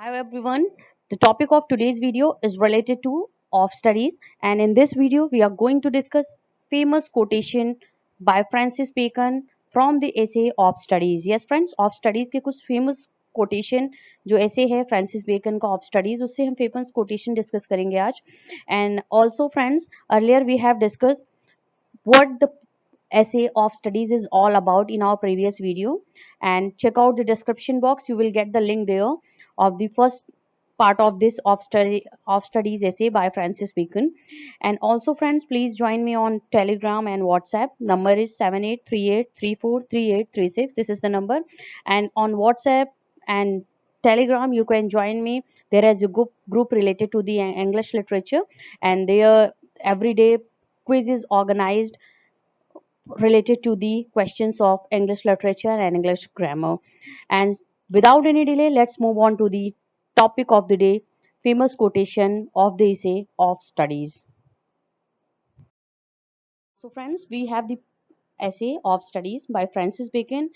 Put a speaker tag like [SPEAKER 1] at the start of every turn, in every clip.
[SPEAKER 1] Hi everyone. The topic of today's video is related to of studies, and in this video we are going to discuss famous quotation by Francis Bacon from the essay of studies. Yes friends, of studies के कुछ famous quotation जो essay है Francis bacon का of studies उससे हम famous quotation discuss करेंगे आज. And also friends, earlier we have discussed what the essay of studies is all about in our previous video, and check out the description box. You will get the link there of the first part of this of studies essay by Francis Bacon. And also friends, please join me on Telegram and WhatsApp. Number is 7838343836. This is the number. And on WhatsApp and Telegram you can join me. There is a group related to the English literature, and there every day quiz is organized related to the questions of English literature and English grammar. And without any delay, let's move on to the topic of the day, famous quotation of the essay of studies. So, friends, we have the essay of studies by Francis Bacon,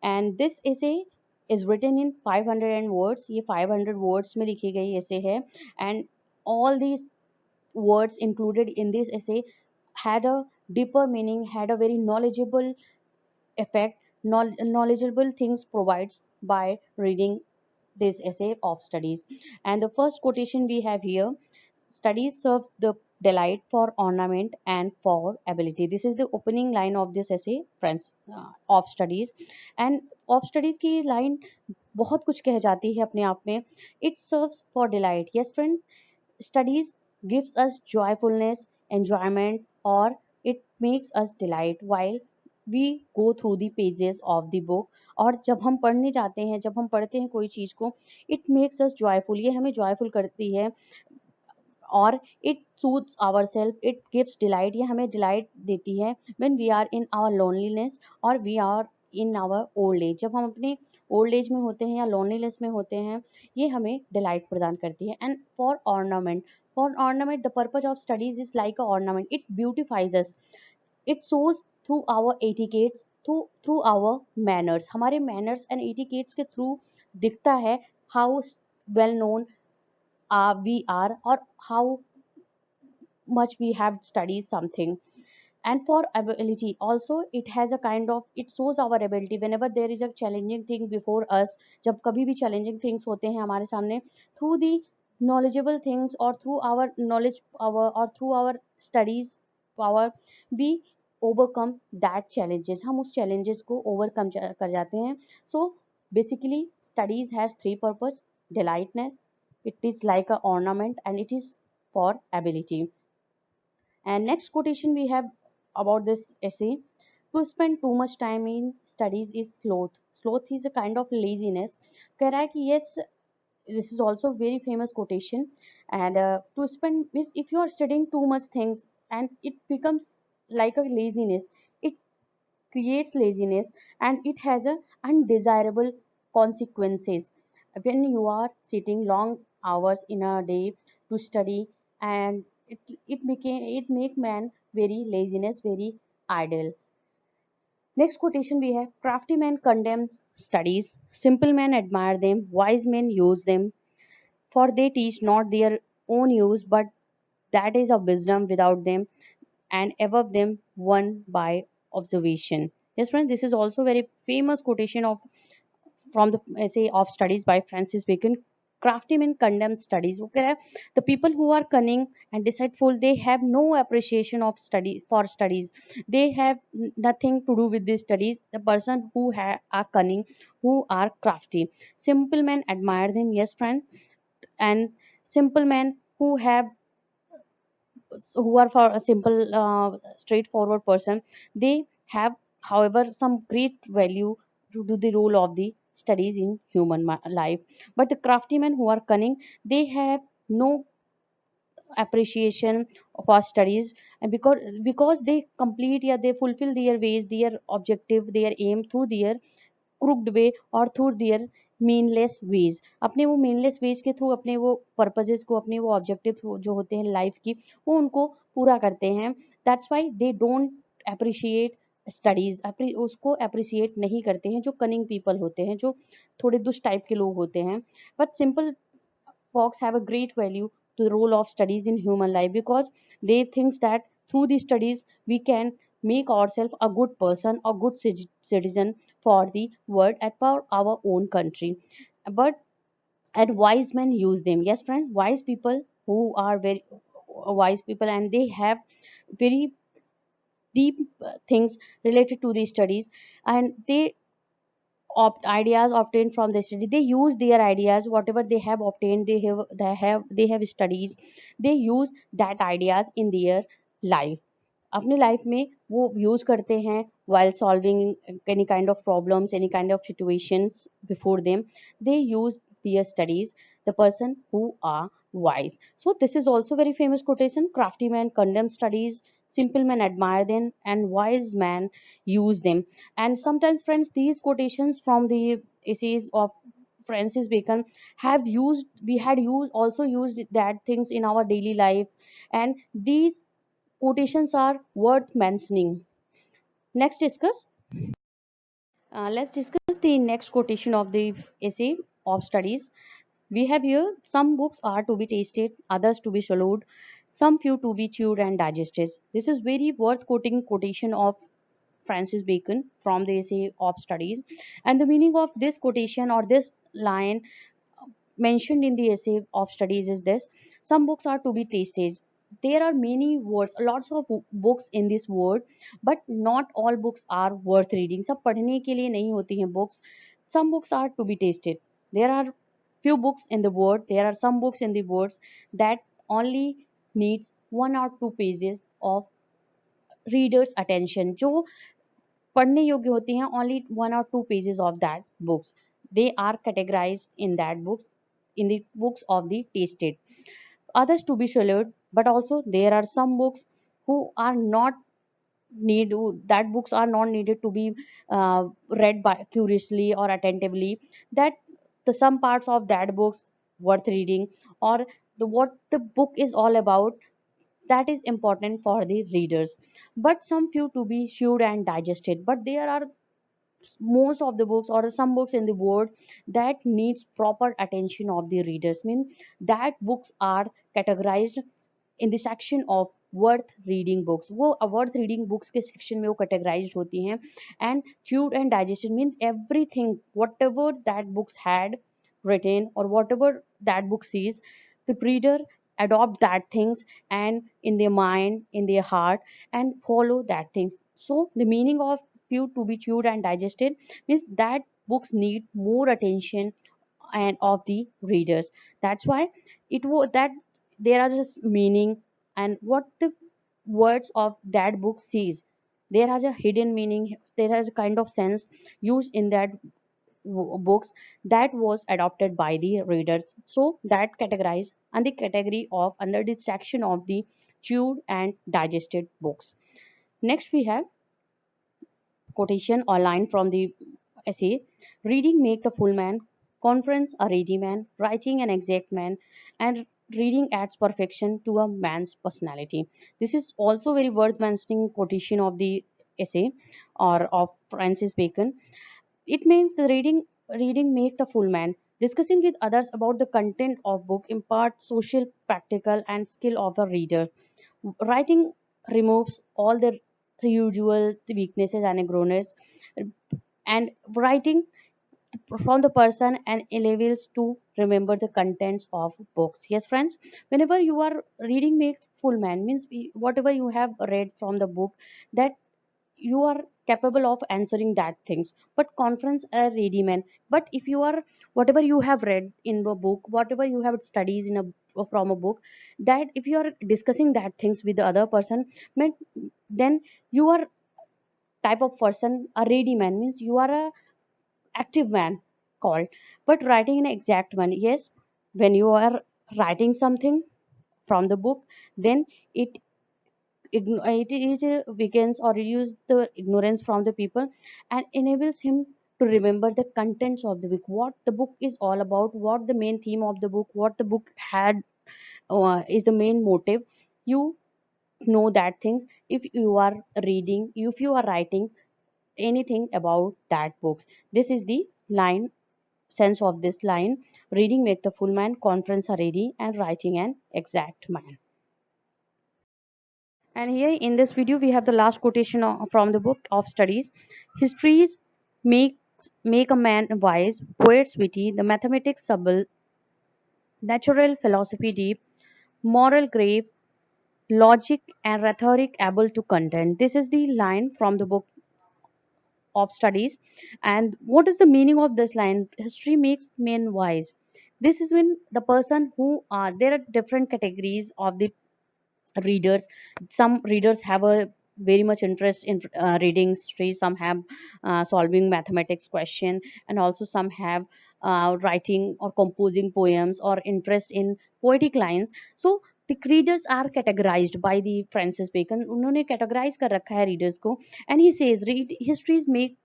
[SPEAKER 1] and this essay is written in 500 words. ये 500 words में लिखी गई essay है, and all these words included in this essay had a deeper meaning, had a very knowledgeable effect, knowledgeable things provides by reading this essay of studies. And the first quotation we have here: studies serves the delight for ornament and for ability. This is the opening line of this essay, friends, of studies. And of studies की line बहुत कुछ कह जाती है अपने आप में. It serves for delight. Yes friends, studies gives us joyfulness, enjoyment, or it makes us delight while we go through the pages of the book. और जब हम पढ़ने जाते हैं, जब हम पढ़ते हैं कोई चीज़ को, it makes us joyful. ये हमें joyful करती है. और it soothes ourselves, it gives delight. ये हमें delight देती है when we are in our loneliness or we are in our old age. जब हम अपने ओल्ड एज में होते हैं या लोनलीनेस में होते हैं, ये हमें डिलाइट प्रदान करती है. And for ornament the purpose of studies is like a ornament. It beautifies us. It shows through our etiquettes, through our manners. हमारे मैनर्स एंड एटिकेट्स के थ्रू दिखता है how well known we are, or how much we have studied something. And for ability also, it has a kind of, it shows our ability whenever there is a challenging thing before us. जब कभी भी challenging things होते हैं हमारे सामने, through the knowledgeable things or through our knowledge, our or through our studies power, we overcome that challenges. हम उस challenges को overcome कर जाते हैं. So basically studies has three purpose: delightness, it is like a ornament, and it is for ability. And next quotation we have about this essay: to spend too much time in studies is sloth. Sloth is a kind of laziness. कह रहा है कि yes, this is also very famous quotation. And to spend means if you are studying too much things and it becomes like a laziness, it creates laziness, and it has a undesirable consequences. When you are sitting long hours in a day to study, and it make man very laziness, very idle. Next quotation we have: crafty men condemn studies, simple men admire them, wise men use them, for they teach not their own use, but that is of wisdom without them, and above them won by observation. Yes friends, this is also very famous quotation of from the essay of studies by Francis Bacon. Crafty men condemn studies. वो कह रहा है, the people who are cunning and deceitful, they have no appreciation of study for studies. They have nothing to do with these studies. The person who are cunning, who are crafty. Simple men admire them. Yes, friend. And simple men who are for a simple straightforward person, they have however some great value to do the role of the studies in human life. But the crafty men who are cunning, they have no appreciation of our studies, and because they complete, yeah, they fulfill their ways, their objective, their aim through their crooked way or through their meanless ways. अपने वो मीनलेस veg के through अपने वो purposes को, अपने वो objective जो होते हैं लाइफ की, वो उनको पूरा करते हैं. That's why they don't appreciate studies. उसको अप्रिशिएट नहीं करते हैं जो कनिंग पीपल होते हैं, जो थोड़े दुष्ट टाइप के लोग होते हैं. But simple folks have a great value to the role of studies in human life, because they think that through these studies we can make ourselves a good person, a good citizen for the world and for our own country. But and wise men use them. Yes, friend, wise people who are very wise people, and they have very deep things related to these studies, and they ideas obtained from the study, they use their ideas, whatever they have obtained, they have studies, they use that ideas in their life, अपने life में वो use करते हैं while solving any kind of problems, any kind of situations before them. They use their studies, the person who are wise. So this is also very famous quotation: crafty man condemn studies, simple men admire them, and wise man use them. And sometimes, friends, these quotations from the essays of Francis Bacon have used, we had used also used that things in our daily life, and these quotations are worth mentioning. Next, discuss. Let's discuss the next quotation of the essay of studies. We have here: some books are to be tasted, others to be swallowed, some few to be chewed and digested. This is very worth quoting quotation of Francis Bacon from the essay of studies. And the meaning of this quotation or this line mentioned in the essay of studies is this: some books are to be tasted. There are many words, lots of books in this word, but not all books are worth reading. सब पढ़ने के लिए नहीं होती हैं books. Some books are to be tasted. There are few books in the word, there are some books in the words that only needs 1 or 2 pages of readers attention, जो पढ़ने योग्य होती हैं, only 1 or 2 pages of that books, they are categorized in that books, in the books of the tasted, others to be swallowed. But also there are some books who are not need that books are not needed to be read by curiously or attentively, that the some parts of that books worth reading, or the what the book is all about, that is important for the readers. But some few to be chewed and digested. But there are most of the books or some books in the world that needs proper attention of the readers, mean that books are categorized in the section of worth reading books, वो worth reading books के section में वो categorized होती हैं. And chewed and digested means everything whatever that books had written or whatever that book sees, the reader adopt that things and in their mind, in their heart, and follow that things. So the meaning of few to be chewed and digested means that books need more attention and of the readers. That's why it was that there are just meaning, and what the words of that book says, there has a hidden meaning, there has a kind of sense used in that books that was adopted by the readers, so that categorized and the category of under the section of the chewed and digested books. Next we have quotation or line from the essay: reading make the full man, conference a ready man, writing an exact man, and reading adds perfection to a man's personality. This is also very worth mentioning quotation of the essay or of Francis Bacon. It means the reading make the full man. Discussing with others about the content of book imparts social, practical, and skill of the reader. Writing removes all the usual weaknesses and ignorance, and writing from the person and enables to remember the contents of books. Yes, friends, whenever you are reading makes full man means whatever you have read from the book, that you are capable of answering that things. But conference a ready man, but if you are whatever you have read in the book, whatever you have studies in a from a book, that if you are discussing that things with the other person, then you are type of person a ready man means you are a active man called. But writing an exact one, yes, when you are writing something from the book, then it it is weakens or reduce the ignorance from the people and enables him to remember the contents of the book, what the book is all about, what the main theme of the book, what the book had is the main motive. You know that things if you are reading, if you are writing anything about that books. This is the line sense of this line: reading make the full man, conference are ready, and writing an exact man. And here in this video, we have the last quotation from the book of studies. Histories make a man wise, poets witty, the mathematics subtle, natural philosophy deep, moral grave, logic and rhetoric able to content. This is the line from the book of studies. And what is the meaning of this line? History makes men wise. This is when the person who are, there are different categories of the readers. Some readers have a very much interest in reading history, some have solving mathematics question, and also some have writing or composing poems or interest in poetic lines. So the readers are categorized by the Francis Bacon. उन्होंने categorize कर रखा है readers को. And he says read histories make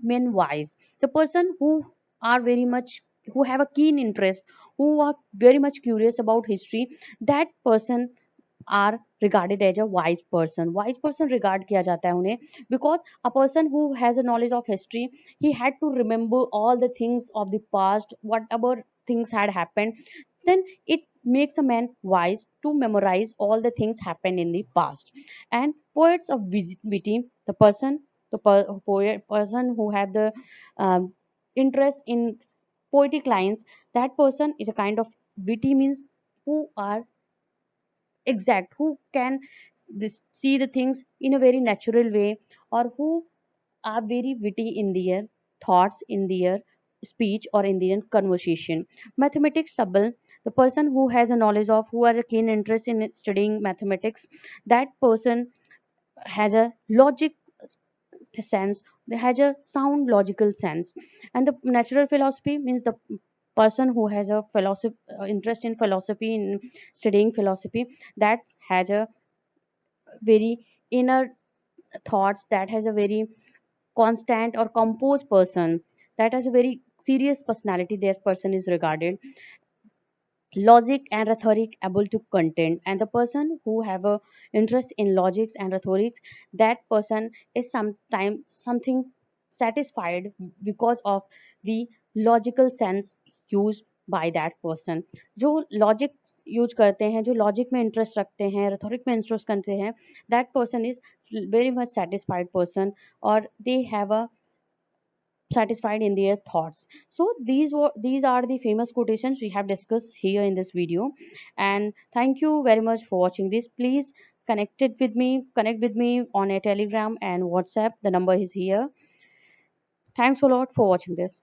[SPEAKER 1] men wise. The person who are very much, who have a keen interest, who are very much curious about history, that person are regarded as a wise person. Wise person regard किया जाता है उन्हें, because a person who has a knowledge of history, he had to remember all the things of the past, whatever things had happened. Then it makes a man wise to memorize all the things happened in the past. And poets of witty, the person, poet person who have the um, interest in poetic lines, that person is a kind of witty, means who are exact, who can see the things in a very natural way, or who are very witty in their thoughts, in their speech, or in their conversation. Mathematics subtle, the person who has a knowledge of, who has a keen interest in studying mathematics, that person has a logic sense, they has a sound logical sense. And the natural philosophy means the person who has a philosophy interest in philosophy, in studying philosophy, that has a very inner thoughts, that has a very constant or composed person, that has a very serious personality, this person is regarded logic and rhetoric able to content. And the person who have a interest in logics and rhetorics, that person is sometime something satisfied because of the logical sense used by that person. जो logic use करते हैं, जो logic में interest रखते हैं, rhetoric में interest करते हैं, that person is very much satisfied person, or they have a satisfied in their thoughts. So these are the famous quotations we have discussed here in this video. And thank you very much for watching this. Please connect with me on a Telegram and WhatsApp. The number is here. Thanks a lot for watching this.